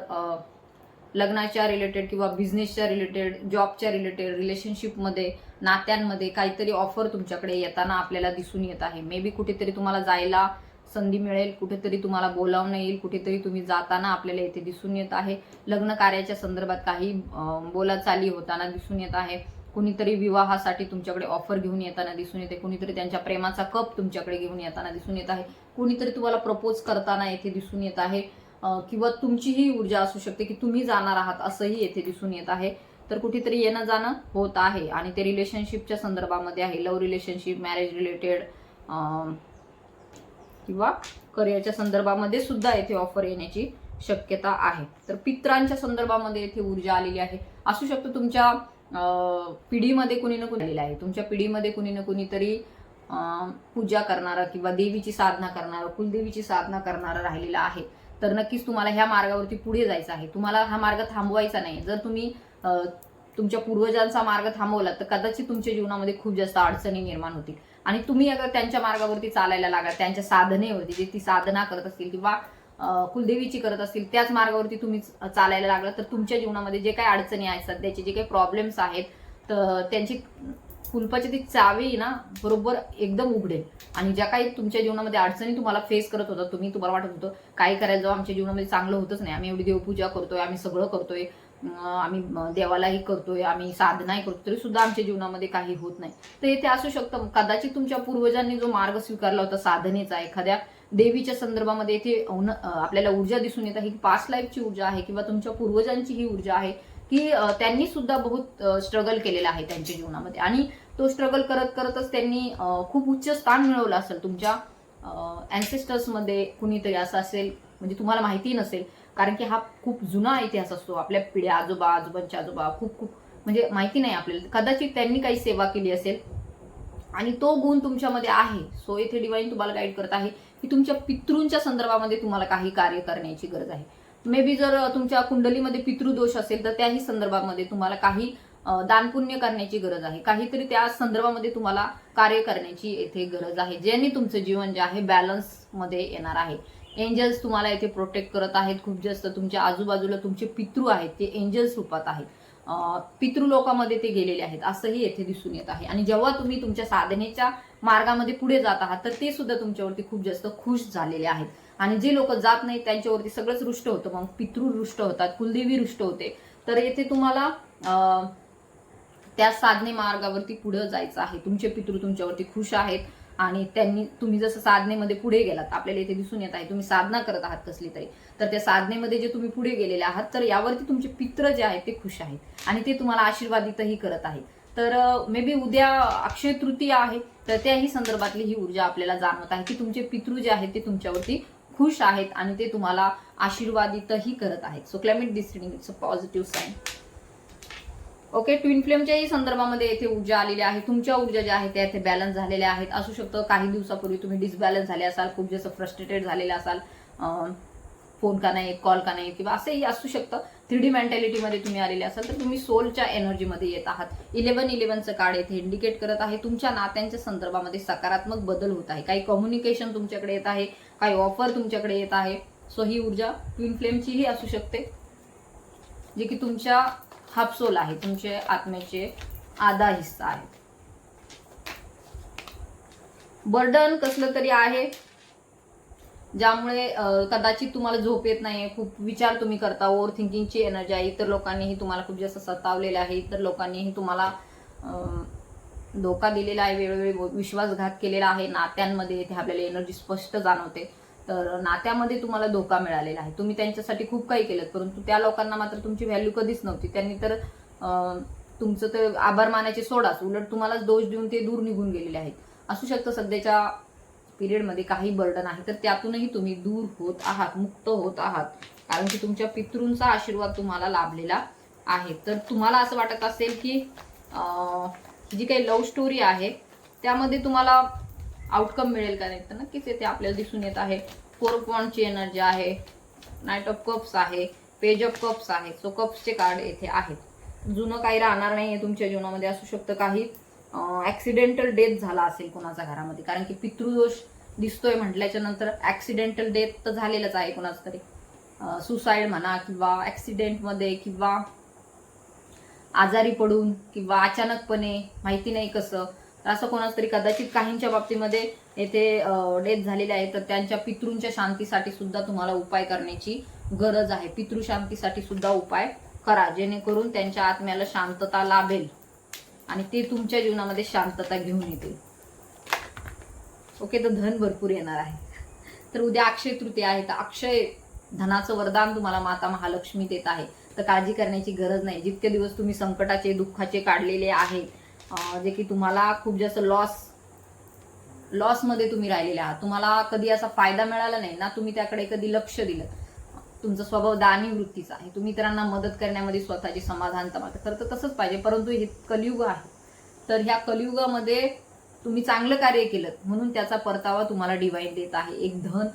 लग्नाच्या रिलेटेड किंवा बिझनेसच्या रिलेटेड, जॉबच्या रिलेटेड, रिलेशनशिपमध्ये, नात्यांमध्ये काहीतरी ऑफर तुमच्याकडे येताना आपल्याला दिसून येत आहे. मे बी कुठेतरी तुम्हाला जायला संधी मिळेल, कुठेतरी तुम्हाला बोलावणं येईल, कुठेतरी तुम्ही जाताना आपल्याला येथे दिसून येत आहे. लग्न कार्याच्या संदर्भात काही बोलाचाली होताना दिसून येत आहे. कुणीतरी विवाहासाठी तुमच्याकडे ऑफर घेऊन येताना दिसून येते. कुणीतरी त्यांच्या प्रेमाचा कप तुमच्याकडे घेऊन येताना दिसून येत आहे. कुणीतरी तुम्हाला प्रपोज करताना येथे दिसून येत आहे किंवा तुमची ही ऊर्जा असू शकते की तुम्ही जाणार आहात असंही येथे दिसून येत आहे. तर कुठेतरी येणं जाणं होत आहे आणि ते रिलेशनशिपच्या संदर्भामध्ये आहे. लव्ह रिलेशनशिप, मॅरेज रिलेटेड किंवा करिअरच्या संदर्भामध्ये सुद्धा येथे ऑफर येण्याची शक्यता आहे. तर पित्रांच्या संदर्भामध्ये येथे ऊर्जा आलेली आहे. असू शकतं तुमच्या पिढीमध्ये कुणी ना कुणी आलेलं आहे. तुमच्या पिढीमध्ये कुणी ना कुणीतरी पूजा करणारा किंवा देवीची साधना करणारा, कुलदेवीची साधना करणारा राहिलेला आहे. तर नक्कीच तुम्हाला ह्या मार्गावरती पुढे जायचं आहे. तुम्हाला हा मार्ग थांबवायचा नाही. जर तुम्ही तुमच्या पूर्वजांचा मार्ग थांबवला तर कदाचित तुमच्या जीवनामध्ये खूप जास्त अडचणी निर्माण होतील आणि तुम्ही अगर त्यांच्या मार्गावरती चालायला लागला, त्यांच्या साधनेवरती, जे ती साधना करत असतील किंवा कुलदेवीची करत असतील त्याच मार्गावरती तुम्ही चालायला लागला तर तुमच्या जीवनामध्ये जे काही अडचणी आहेत, सध्याचे जे काही प्रॉब्लेम्स आहेत, तर त्यांची कुलपाची ती चावी ना बरोबर एकदम उघडेल. आणि ज्या काही तुमच्या जीवनामध्ये अडचणी तुम्हाला फेस करत होता, तुम्हाला वाटत होतं काय करायला जाऊ, आमच्या जीवनामध्ये चांगलं होतच नाही, आम्ही एवढी देवपूजा करतोय, आम्ही सगळं करतोय, आम्ही देवालाही करतोय, आम्ही साधनाही करतो, तरी सुद्धा आमच्या जीवनामध्ये काही होत नाही. तर येथे असू शकतं कदाचित तुमच्या पूर्वजांनी जो मार्ग स्वीकारला होता साधनेचा, एखाद्या देवीच्या संदर्भामध्ये इथे आपल्याला ऊर्जा दिसून येत आहे की पास्ट लाईफची ऊर्जा आहे किंवा तुमच्या पूर्वजांची ही ऊर्जा आहे की त्यांनी सुद्धा बहुत स्ट्रगल केलेला आहे त्यांच्या जीवनामध्ये, आणि तो स्ट्रगल करत करतच त्यांनी खूप उच्च स्थान मिळवलं असेल. तुमच्या अँसेस्टर्समध्ये कुणीतरी असं असेल, म्हणजे तुम्हाला माहिती नसेल, कारण की हा खूप जुना इतिहास असतो. आपल्या पिढ्या आजोबा, आजोबांच्या आजोबा खूप म्हणजे माहिती नाही आपल्याला, कदाचित त्यांनी काही सेवा केली असेल आणि तो गुण तुमच्यामध्ये आहे. सो इथे डिवाइन तुम्हाला गाईड करत आहे की तुमच्या पितृंच्या संदर्भामध्ये तुम्हाला काही कार्य करण्याची गरज आहे. मे बी जर तुमच्या कुंडलीमध्ये पितृदोष असेल तर त्याही संदर्भामध्ये तुम्हाला काही दानपुण्य करण्याची गरज आहे, काहीतरी त्या संदर्भामध्ये तुम्हाला कार्य करण्याची येथे गरज आहे, ज्याने तुमचं जीवन जे आहे बॅलन्स मध्ये येणार आहे. एंजल्स तुम्हाला इथे प्रोटेक्ट करत आहेत खूप जास्त. तुमच्या आजूबाजूला तुमचे पितृ आहेत ते एंजल्स रूपात आहेत, पितृलोकामध्ये ते गेलेले आहेत असंही येथे दिसून येत आहे. आणि जेव्हा तुम्ही तुमच्या साधनेच्या मार्गामध्ये पुढे जात आहात तर ते सुद्धा तुमच्यावरती खूप जास्त खुश झालेले आहेत. आणि जे लोक जात नाहीत त्यांच्यावरती सगळंच रुष्ट होतं, मग पितृ रुष्ट होतात, कुलदेवी रुष्ट होते. तर येथे तुम्हाला त्या साधने मार्गावरती पुढे जायचं आहे. तुमचे पितृ तुमच्यावरती खुश आहेत आणि तुम्ही जसं साधनेमध्ये पुढे गेलात, आपल्याला इथे दिसून येत आहे तुम्ही साधना करत आहात कसली तरी, तर त्या साधनेमध्ये जे तुम्ही पुढे गेलेले आहात तर यावरती तुमचे पितृ जे आहेत ते खुश आहेत आणि ते तुम्हाला आशीर्वादितही करत आहेत. तर मे बी उद्या अक्षय तृतीया आहे, तर त्याही संदर्भातली ही ऊर्जा आपल्याला जाणवत आहे की तुमचे पितृ जे आहेत ते तुमच्यावरती खुश आहेत आणि ते तुम्हाला आशीर्वादितही करत आहेत. So climate this reading it's a positive sign. Okay, twin फ्लेमच्याही संदर्भामध्ये येथे ऊर्जा आलेली आहे. तुमच्या ऊर्जा ज्या आहेत त्या इथे बॅलन्स झालेल्या आहेत. असू शकतं काही दिवसापूर्वी तुम्ही डिसबॅलन्स झाले असाल, खूप जास्त फ्रस्ट्रेटेड झालेले असाल, फोन का नाही, कॉल का नाही, किंवा असंही असू शकतं. 3D मेंटॅलिटीमध्ये तुम्ही आलेले असाल तर तुम्ही सोलच्या एनर्जीमध्ये येत आहात. 1111चं कार्ड येथे इंडिकेट करत आहे तुमच्या नात्यांच्या संदर्भामध्ये सकारात्मक बदल होत आहे. काही कम्युनिकेशन तुमच्याकडे येत आहे, काही ऑफर तुमच्याकडे येत आहे. सो ही ऊर्जा ट्विन फ्लेमचीही असू शकते, जे की तुमच्या हाफ सोल आहे, तुमचे आत्म्याचे आधा हिस्सा आहे. बर्डन कसलं तरी आहे ज्यामुळे कदाचित तुम्हाला झोप येत नाही, खूप विचार तुम्ही करता, ओव्हर थिंकिंगची एनर्जी आहे. इतर लोकांनीही तुम्हाला खूप जास्त सतावलेलं आहे, इतर लोकांनीही तुम्हाला धोका दिलेला आहे, वेळोवेळी विश्वासघात केलेला आहे. नात्यांमध्ये इथे आपल्याला एनर्जी स्पष्ट जाणवते. तर नात्यामध्ये तुम्हाला धोका मिळालेला आहे. तुम्ही त्यांच्यासाठी खूप काही केलं, परंतु त्या लोकांना मात्र तुमची व्हॅल्यू कधीच नव्हती. त्यांनी तर तुमचं ते आभार मानायचे सोडाच, उलट तुम्हालाच दोष देऊन ते दूर निघून गेलेले आहेत. असू शकतं सध्याच्या पिरियडमध्ये काही बर्डन आहे तर त्यातूनही तुम्ही दूर होत आहात, मुक्त होत आहात, कारण की तुमच्या पितृंचा आशीर्वाद तुम्हाला लाभलेला आहे. तर तुम्हाला असं वाटत असेल की जी काही लव्ह स्टोरी आहे त्यामध्ये तुम्हाला आउटकम मिळेल का नाही, तर नक्कीच येथे आपल्याला दिसून येत आहे 4 ऑफ वॉन्डची एनर्जी आहे, नाईट ऑफ कप्स आहे, पेज ऑफ कप्स आहे. सो कप्सचे कार्ड येथे आहेत. जुनं काही राहणार नाहीये तुमच्या जीवनामध्ये. असू शकतं काही ऍक्सिडेंटल डेथ झाला असेल कोणाच्या घरामध्ये, कारण की पितृदोष दिसतोय म्हटल्याच्या नंतर ऍक्सिडेंटल डेथ तर झालेलंच आहे कोणाच तरी. सुसाईड म्हणा किंवा ऍक्सिडेंटमध्ये किंवा आजारी पडून किंवा अचानकपणे, माहिती नाही कसं, असं कोणाच तरी कदाचित काहींच्या बाबतीमध्ये येथे डेथ झालेले आहे. तर त्यांच्या पितृंच्या शांतीसाठी सुद्धा तुम्हाला उपाय करण्याची गरज आहे. पितृशांतीसाठी सुद्धा उपाय करा, जेणेकरून त्यांच्या आत्म्याला शांतता लाभेल आणि ते तुमच्या जीवनामध्ये शांतता घेऊन येतील. ओके, तर धन भरपूर येणार आहे. तर उद्या अक्षय तृतीया आहे, तर अक्षय धनाचं वरदान तुम्हाला माता महालक्ष्मी देत आहे. तर काळजी करण्याची गरज नाही. जितके दिवस तुम्ही संकटाचे, दुःखाचे काढलेले आहे, जे की तुम्हाला खूप जास्त लॉसमध्ये तुम्ही राहिलेले आहात, तुम्हाला कधी असा फायदा मिळाला नाही ना, तुम्ही त्याकडे कधी लक्ष दिलं. तुमचा स्वभाव दानी वृत्तीचा आहे, तुम्ही इतरांना मदत करण्यामध्ये स्वतःची समाधानता मात्र खरं तर तसंच पाहिजे. परंतु हे कलियुग आहे, तर ह्या कलियुगामध्ये तुम्ही चांगलं कार्य केलं म्हणून त्याचा परतावा तुम्हाला डिवाइन देत आहे. एक धन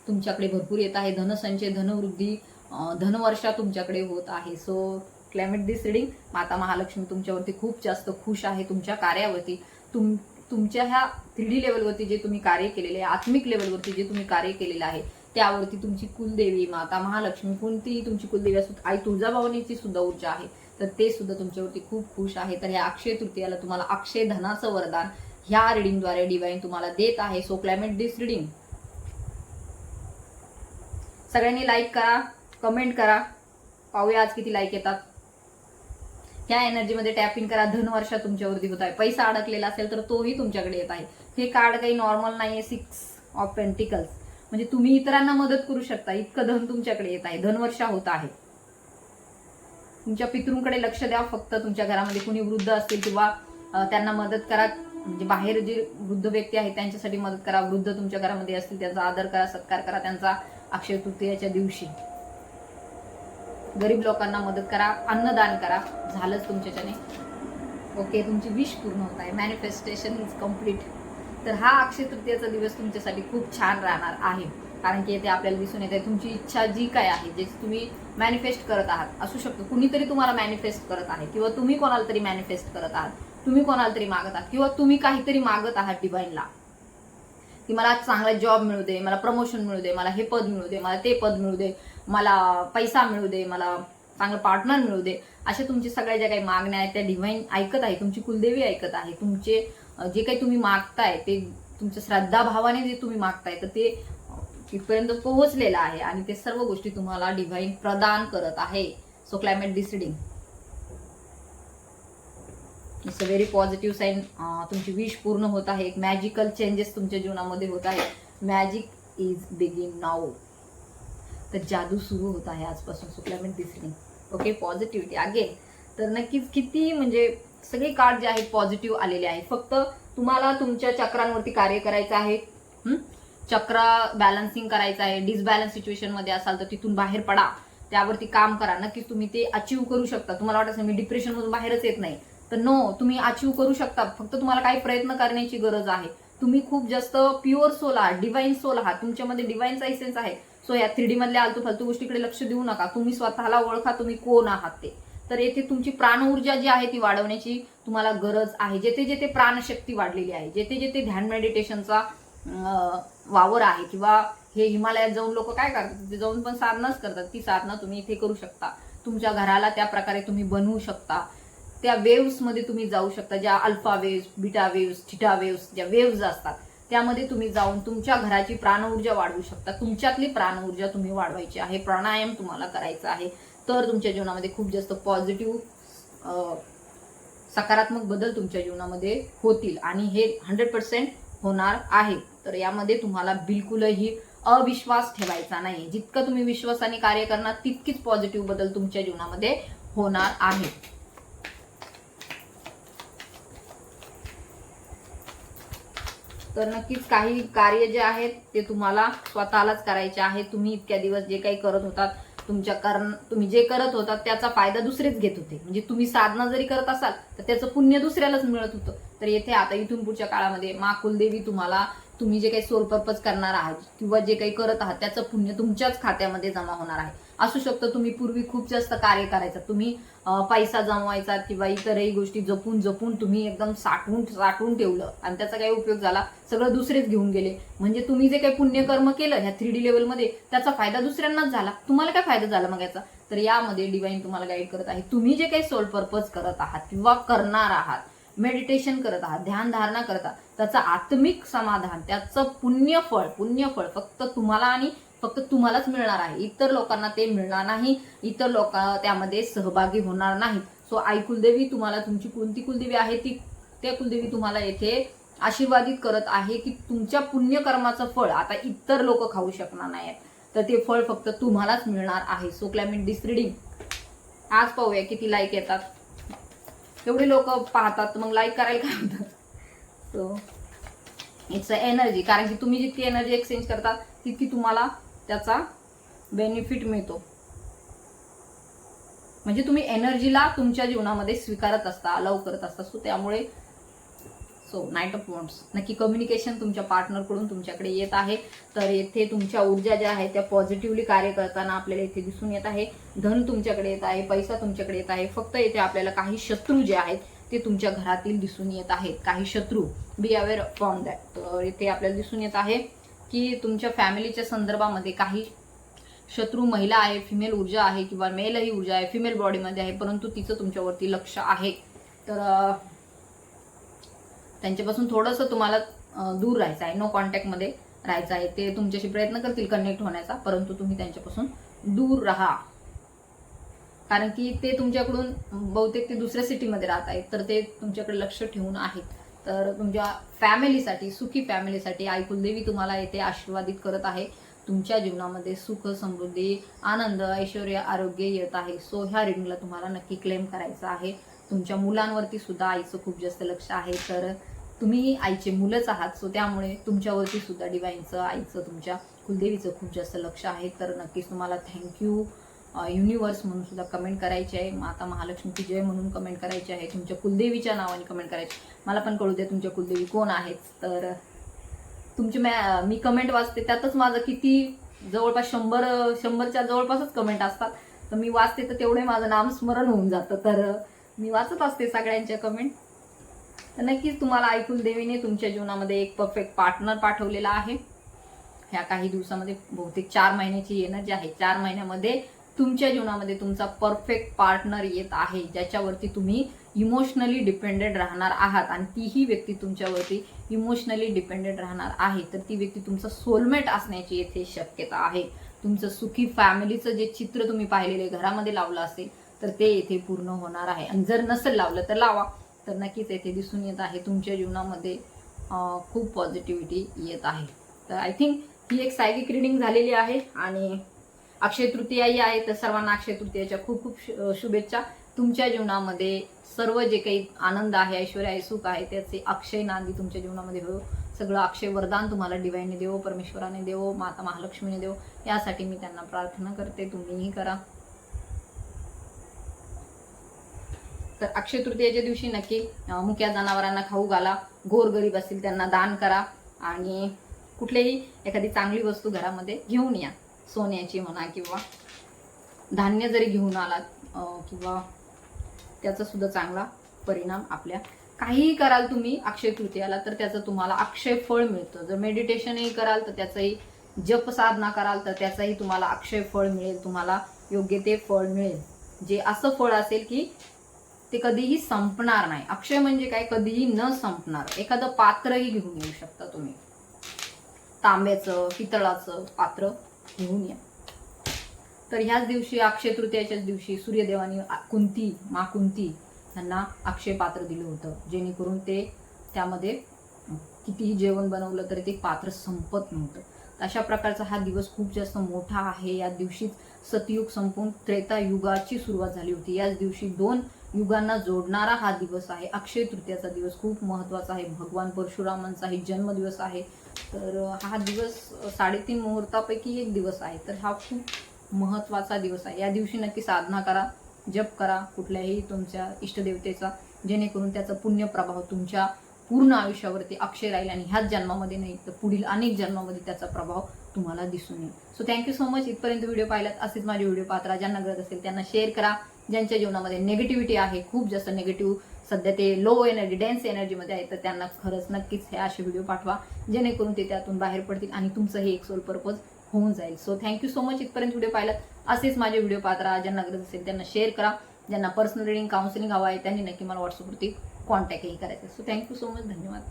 तुमच्याकडे भरपूर येत आहे, धनसंचय, धनवृद्धी, धनवर्षा तुमच्याकडे होत आहे. सो क्लायमेट दिस रीडिंग, माता महालक्ष्मी तुमच्यावरती खूप जास्त खुश आहे. तुमच्या कार्यावरती, तुमच्या ह्या 3D लेवलवरती जे तुम्ही कार्य केलेले आहे, आत्मिक लेवलवरती जे तुम्ही कार्य केलेलं आहे त्यावरती तुमची कुलदेवी माता महालक्ष्मी, कोणतीही तुमची कुलदेवी असो, आई तुळजाभवानीची सुद्धा ऊर्जा आहे, तर ते सुद्धा तुमच्यावरती खूप खुश आहे. तर ह्या अक्षय तृतीयाला तुम्हाला अक्षय धनाचं वरदान ह्या रिडिंगद्वारे डिवाइन तुम्हाला देत आहे. So climate this reading. सगळ्यांनी लाईक करा, कमेंट करा पाहूया आज किती लाईक येतात. ह्या एनर्जीमध्ये टॅप इन करा. धनवर्षा तुमच्यावरती होत आहे. पैसा अडकलेला असेल तर तोही तुमच्याकडे येत आहे. हे कार्ड काही नॉर्मल नाहीये. 6 ऑफ पेंटिकल्स म्हणजे तुम्ही इतरांना मदत करू शकता, इतकं धन तुमच्याकडे येत आहे. धनवर्षा होत आहे. तुमच्या पितृंकडे लक्ष द्या. फक्त तुमच्या घरामध्ये कुणी वृद्ध असतील किंवा त्यांना मदत करा. म्हणजे बाहेर जे वृद्ध व्यक्ती आहेत त्यांच्यासाठी मदत करा. वृद्ध तुमच्या घरामध्ये असतील त्यांचा आदर करा, सत्कार करा. त्यांचा अक्षय तृतीयेच्या दिवशी गरीब लोकांना मदत करा, अन्नदान करा. झालंच तुमच्याच्याने. ओके, तुमची विश पूर्ण होत आहे. Manifestation is complete. तर हा अक्षय तृतीयेचा दिवस तुमच्यासाठी खूप छान राहणार आहे. कारण की येथे आपल्याला दिसून येत आहे तुमची इच्छा जी काय आहे, जे तुम्ही मॅनिफेस्ट करत आहात असू शकतो. कुणीतरी तुम्हाला मॅनिफेस्ट करत आहे किंवा तुम्ही कोणाला तरी मॅनिफेस्ट करत आहात. तुम्ही कोणाला तरी मागत आहात किंवा तुम्ही काहीतरी मागत आहात डिवाइनला, की मला चांगला जॉब मिळू दे, मला प्रमोशन मिळू दे, मला हे पद मिळू दे, मला ते पद मिळू दे, मला पैसा मिळू दे, मला चांगलं पार्टनर मिळू दे. अशा तुमच्या सगळ्या ज्या काही मागण्या आहेत त्या डिवाइन ऐकत आहे. तुमची कुलदेवी ऐकत आहे. तुमचे जे काही तुम्ही मागताय ते तुमच्या श्रद्धाभावाने जे तुम्ही मागताय तर ते तिथपर्यंत पोहोचलेलं आहे आणि ते सर्व गोष्टी तुम्हाला डिवाइन प्रदान करत आहे. So climate deciding it's a very positive sign. तुमची विश पूर्ण होत आहे. एक मॅजिकल चेंजेस तुमच्या जीवनामध्ये होत आहे. Magic is begin now. तर जादू सुरू होत आहे आजपासून. So climate deciding. Okay, positivity again. तर नक्कीच किती म्हणजे सगळे कार्ड जे आहेत पॉझिटिव्ह आलेले आहेत. फक्त तुम्हाला तुमच्या चक्रांवरती कार्य करायचं आहे. चक्र बॅलन्सिंग करायचं आहे. डिसबॅलन्स सिच्युएशन मध्ये असाल तर तिथून बाहेर पडा, त्यावरती काम करा. नक्कीच तुम्ही ते अचीव्ह करू शकता. तुम्हाला वाटत मी डिप्रेशन मधून बाहेरच येत नाही, तर नो, तुम्ही अचीव्ह करू शकता. फक्त तुम्हाला काही प्रयत्न करण्याची गरज आहे. तुम्ही खूप जास्त प्युअर सोल आहात, डिवाइन सोल आहात. तुमच्यामध्ये डिवाइनचा इसेन्स आहे. सो या 3D मधल्या आलतू फालतू गोष्टीकडे लक्ष देऊ नका. तुम्ही स्वतःला ओळखा, तुम्ही कोण आहात ते. तर येथे तुमची प्राण ऊर्जा जी आहे ती वाढवण्याची तुम्हाला गरज आहे. जेथे जेथे प्राणशक्ती वाढलेली आहे, जेथे जेथे ध्यान मेडिटेशनचा वावर आहे किंवा हे हिमालयात जाऊन लोक काय करतात, तिथे जाऊन पण साधनाच करतात. ती साधना तुम्ही इथे करू शकता. तुमच्या घराला त्या प्रकारे तुम्ही बनवू शकता. त्या वेव्स मध्ये तुम्ही जाऊ शकता, ज्या alpha waves, beta waves, theta waves, ज्या वेव्स असतात त्यामध्ये तुम्ही जाऊन तुमच्या घराची प्राण ऊर्जा वाढवू शकता. तुमच्यातली प्राण ऊर्जा तुम्ही वाढवायची आहे. प्राणायाम तुम्हाला करायचा आहे. तर तुमच्या जीवनामध्ये खूप जास्त पॉझिटिव्ह सकारात्मक बदल तुमच्या जीवनामध्ये होतील आणि हे 100% होणार आहे. तर यामध्ये तुम्हाला बिलकुलही अविश्वास ठेवायचा नाही. जितकं तुम्ही विश्वासाने कार्य करणार तितकीच पॉझिटिव्ह बदल तुमच्या जीवनामध्ये होणार आहे. तर नक्कीच काही कार्य जे आहेत ते तुम्हाला स्वतःलाच करायचे आहे. तुम्ही इतक्या दिवस जे काही करत होतात तुम्ही जे करत होतात त्याचा फायदा दुसरेच घेत होते. म्हणजे तुम्ही साधना जरी करत असाल तर त्याचं पुण्य दुसऱ्यालाच मिळत होतं. तर येथे आता इथून पुढच्या काळामध्ये मा कुलदेवी तुम्हाला, तुम्ही जे काही सोल पर्पज करणार आहात किंवा जे काही करत आहात त्याचं पुण्य तुमच्याच खात्यामध्ये जमा होणार आहे. असू शकतं तुम्ही पूर्वी खूप जास्त कार्य करायचं, तुम्ही पैसा जमवायचा किंवा इतरही गोष्टी जपून जपून तुम्ही एकदम साठवून ठेवलं आणि त्याचा काही उपयोग झाला, सगळं दुसरेच घेऊन गेले. म्हणजे तुम्ही जे काही पुण्यकर्म केलं ह्या 3D लेवलमध्ये त्याचा फायदा दुसऱ्यांनाच झाला. तुम्हाला काय फायदा झाला मग याचा? तर यामध्ये डिवाइन तुम्हाला गाईड करत आहे. तुम्ही जे काही सोल पर्पज करत आहात किंवा करणार आहात, मेडिटेशन करत आहात, ध्यान धारणा करत आहात, त्याचं आत्मिक समाधान, त्याचं पुण्यफळ फक्त तुम्हाला आणि फक्त तुम्हालाच मिळणार आहे. इतर लोकांना ते मिळणार नाही. इतर लोक त्यामध्ये सहभागी होणार नाहीत. सो आई कुलदेवी तुम्हाला, तुमची कोणती कुलदेवी आहे ती, त्या कुलदेवी तुम्हाला येथे आशीर्वादित करत आहे की तुमच्या पुण्यकर्माचं फळ आता इतर लोक खाऊ शकणार नाहीत. तर ते फळ फक्त तुम्हालाच मिळणार आहे. So climate deciding. आज पाहूया किती लाईक येतात. एवढे लोक पाहतात मग लाईक करायला काय होतं. So it's a energy. कारण की तुम्ही जितकी एनर्जी एक्सचेंज करता तितकी तुम्हाला त्याचा बेनिफिट मिळतो. म्हणजे तुम्ही एनर्जीला तुमच्या जीवनामध्ये स्वीकारत असता, अलाव करत असता. सो त्यामुळे नाईट ऑफ वॉन्ड्स नक्की कम्युनिकेशन तुमच्या पार्टनरकडून तुमच्याकडे येत आहे. तर येथे तुमच्या ऊर्जा ज्या आहेत त्या पॉझिटिव्हली कार्य करताना आपल्याला इथे दिसून येत आहे. धन तुमच्याकडे येत आहे, पैसा तुमच्याकडे येत आहे. फक्त येथे आपल्याला काही शत्रू जे आहेत ते तुमच्या घरातील दिसून येत आहेत. काही शत्रू, बी अवेअर फ्रॉम दॅट. तर इथे आपल्याला दिसून येत आहे की तुमच्या फॅमिलीच्या संदर्भामध्ये काही शत्रू महिला आहे, फिमेल ऊर्जा आहे किंवा मेलही ऊर्जा आहे, फिमेल बॉडीमध्ये आहे, परंतु तिचं तुमच्यावरती लक्ष आहे. तर त्यांच्यापासून थोडंसं तुम्हाला दूर राहायचं आहे, नो कॉन्टॅक्टमध्ये राहायचं आहे. ते तुमच्याशी प्रयत्न करतील कनेक्ट होण्याचा, परंतु तुम्ही त्यांच्यापासून दूर राहा. कारण की ते तुमच्याकडून बहुतेक ते दुसऱ्या सिटीमध्ये राहत आहेत, तर ते तुमच्याकडे लक्ष ठेवून आहेत. तर तुमच्या फॅमिलीसाठी, सुखी फॅमिलीसाठी आई कुलदेवी तुम्हाला येथे आशीर्वादित करत आहे. तुमच्या जीवनामध्ये सुख, समृद्धी, आनंद, ऐश्वर्य, आरोग्य येत आहे. सो ह्या रिडिंगला तुम्हाला नक्की क्लेम करायचं आहे. तुमच्या मुलांवरती सुद्धा आईचं खूप जास्त लक्ष आहे. तर तुम्ही आईचे मुलंच आहात, सो त्यामुळे तुमच्यावरती सुद्धा डिवाईनचं, आईचं, तुमच्या कुलदेवीचं खूप जास्त लक्ष आहे. तर नक्कीच तुम्हाला थँक्यू युनिवर्स म्हणून सुद्धा कमेंट करायची आहे. माता महालक्ष्मीची जय म्हणून कमेंट करायची आहे. तुमच्या कुलदेवीच्या नावाने कमेंट करायची. मला पण कळू द्या तुमच्या कुलदेवी कोण आहेत. तर तुमची मी कमेंट वाचते, त्यातच माझं किती जवळपास 100च्या जवळपासच कमेंट असतात. तर मी वाचते तर तेवढे माझं नाम स्मरण होऊन जातं. तर मी वाचत असते सगळ्यांच्या कमेंट. तर नक्कीच तुम्हाला आई कुलदेवीने तुमच्या जीवनामध्ये एक परफेक्ट पार्टनर पाठवलेला आहे. ह्या काही दिवसामध्ये बहुतेक 4 महिन्याची एनर्जी आहे. 4 महिन्यामध्ये तुमच्या जीवनामध्ये तुमचा परफेक्ट पार्टनर येत आहे, ज्याच्यावरती तुम्ही इमोशनली डिपेंडेंट राहणार आहात. आणि तीही व्यक्ती तुमच्यावरती इमोशनली डिपेंडेंट राहणार आहे. तर ती व्यक्ती तुमचा सोलमेट असण्याची येथे शक्यता आहे. तुमचं सुखी फॅमिलीचं जे चित्र तुम्ही पाहिलेले घरामध्ये लावलं असेल तर ते येथे पूर्ण होणार आहे. आणि जर नसेल लावलं तर लावा. तर नक्कीच येथे दिसून येत आहे तुमच्या जीवनामध्ये खूप पॉझिटिव्हिटी येत आहे. तर आय थिंक ही एक सायकिक रिडिंग झालेली आहे. आणि अक्षय तृतीयाही आहे, तर सर्वांना अक्षय तृतीयाच्या खूप खूप शुभेच्छा. तुमच्या जीवनामध्ये सर्व जे काही आनंद आहे, ऐश्वर्य आहे, सुख आहे, त्याचे अक्षय नांदी तुमच्या जीवनामध्ये हो. सगळं अक्षय वरदान तुम्हाला डिवाईनने देवो, परमेश्वराने देवो, माता महालक्ष्मीने देवो, यासाठी मी त्यांना प्रार्थना करते. तुम्हीही करा. तर अक्षय तृतीयेच्या दिवशी नक्की मुक्या जनावरांना खाऊ घाला. गोरगरीब असतील त्यांना दान करा. आणि कुठलीही एखादी चांगली वस्तू घरामध्ये घेऊन या. सोन्याची म्हणा किंवा धान्य जरी घेऊन आलात किंवा त्याचा सुद्धा चांगला परिणाम आपल्या काहीही कराल तुम्ही अक्षय तृतीयाला तर त्याचं तुम्हाला अक्षय फळ मिळतं. जर मेडिटेशनही कराल तर त्याचंही, जप साधना कराल तर त्याचंही तुम्हाला अक्षय फळ मिळेल. तुम्हाला योग्य ते फळ मिळेल, जे असं फळ असेल की ते कधीही संपणार नाही. अक्षय म्हणजे काय, कधीही न संपणार. एखादं पात्रही घेऊन येऊ शकता तुम्ही, तांब्याचं, पितळाचं पात्र घेऊन या. तर ह्याच दिवशी, अक्षय तृतीयाच्याच दिवशी सूर्यदेवानी मा कुंती यांना अक्षय पात्र दिलं होतं, जेणेकरून ते त्यामध्ये कितीही जेवण बनवलं तरी ते पात्र संपत नव्हतं. अशा प्रकारचा हा दिवस खूप जास्त मोठा आहे. या दिवशीच सतयुग संपून त्रेता युगाची सुरुवात झाली होती. याच दिवशी 2 युगांना जोडणारा हा दिवस आहे. अक्षय तृतीयाचा दिवस खूप महत्त्वाचा आहे. भगवान परशुरामांचाही जन्मदिवस आहे. तर हा दिवस 3.5 मुहूर्तापैकी एक दिवस आहे. तर हा खूप महत्त्वाचा दिवस आहे. या दिवशी नक्की साधना करा, जप करा कुठल्याही तुमच्या इष्टदेवतेचा, जेणेकरून त्याचा पुण्य प्रभाव तुमच्या पूर्ण आयुष्यावरती अक्षय राहील. आणि ह्याच जन्मामध्ये नाही तर पुढील अनेक जन्मामध्ये त्याचा प्रभाव तुम्हाला दिसून येईल. So thank you so much. इथपर्यंत व्हिडिओ पाहिलात. असेच माझे व्हिडिओ पाहत राहा. ज्यांना गरज असेल त्यांना शेअर करा. ज्यांच्या जीवनामध्ये निगेटिव्हिटी आहे, खूप जास्त निगेटिव्ह, सध्या ते लो एनर्जी, डेन्स एनर्जीमध्ये आहे, तर त्यांना खरंच नक्कीच हे असे व्हिडिओ पाठवा, जेणेकरून ते त्यातून बाहेर पडतील आणि तुमचंही एक सोल पर्पज होऊन जाईल. So thank you so much. इथपर्यंत व्हिडिओ पाहिलात. असेच माझे व्हिडिओ पाहत राहा. ज्यांना गरज असेल त्यांना शेअर करा. ज्यांना पर्सनल रिडिंग, काउन्सिलिंग हवं आहे त्यांनी नक्की मला व्हॉट्सअपवरती कॉन्टॅक्टही करायचं. So thank you so much. धन्यवाद.